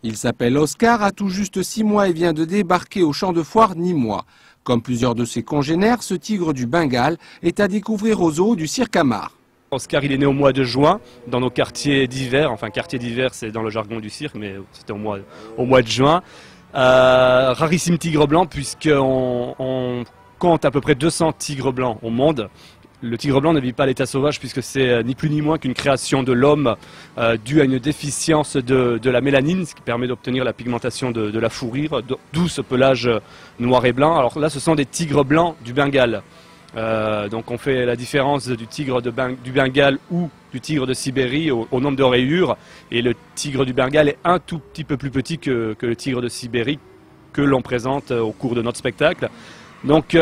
Il s'appelle Oscar, a tout juste 6 mois et vient de débarquer au champ de foire nîmois. Comme plusieurs de ses congénères, ce tigre du Bengale est à découvrir aux zoos du Cirque Amar. Oscar, il est né au mois de juin dans nos quartiers d'hiver. Enfin, quartier d'hiver, c'est dans le jargon du cirque, mais c'était au mois de juin. Rarissime tigre blanc, puisqu'on compte à peu près 200 tigres blancs au monde. Le tigre blanc ne vit pas à l'état sauvage puisque c'est ni plus ni moins qu'une création de l'homme due à une déficience de la mélanine, ce qui permet d'obtenir la pigmentation de la fourrure, d'où ce pelage noir et blanc. Alors là, ce sont des tigres blancs du Bengale. Donc on fait la différence du tigre du Bengale ou du tigre de Sibérie au nombre de rayures. Et le tigre du Bengale est un tout petit peu plus petit que le tigre de Sibérie que l'on présente au cours de notre spectacle. Donc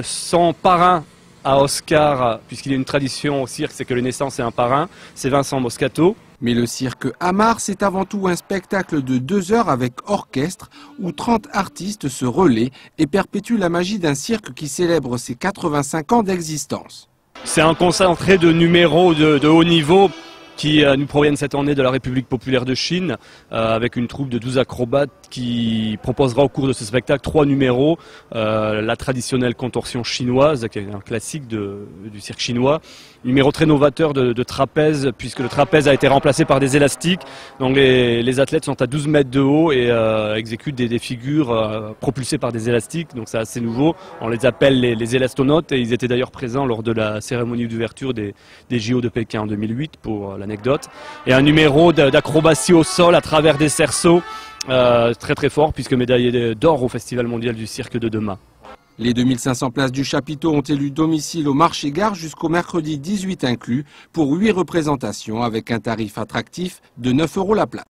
son parrain à Oscar, puisqu'il y a une tradition au cirque, c'est que les naissances c'est un parrain, c'est Vincent Moscato. Mais le cirque Amar, c'est avant tout un spectacle de 2 heures avec orchestre où 30 artistes se relaient et perpétuent la magie d'un cirque qui célèbre ses 85 ans d'existence. C'est un concentré de numéros de haut niveau qui nous proviennent cette année de la République populaire de Chine, avec une troupe de 12 acrobates qui proposera au cours de ce spectacle 3 numéros. La traditionnelle contorsion chinoise, qui est un classique du cirque chinois. Numéro très novateur de trapèze, puisque le trapèze a été remplacé par des élastiques. Donc les athlètes sont à 12 mètres de haut et exécutent des figures propulsées par des élastiques. Donc c'est assez nouveau. On les appelle les élastonautes et ils étaient d'ailleurs présents lors de la cérémonie d'ouverture des JO de Pékin en 2008 pour l'anecdote. Et un numéro d'acrobatie au sol à travers des cerceaux très très fort, puisque médaillé d'or au Festival mondial du cirque de Deuma. Les 2500 places du chapiteau ont élu domicile au marché-gare jusqu'au mercredi 18 inclus pour 8 représentations avec un tarif attractif de 9 € la place.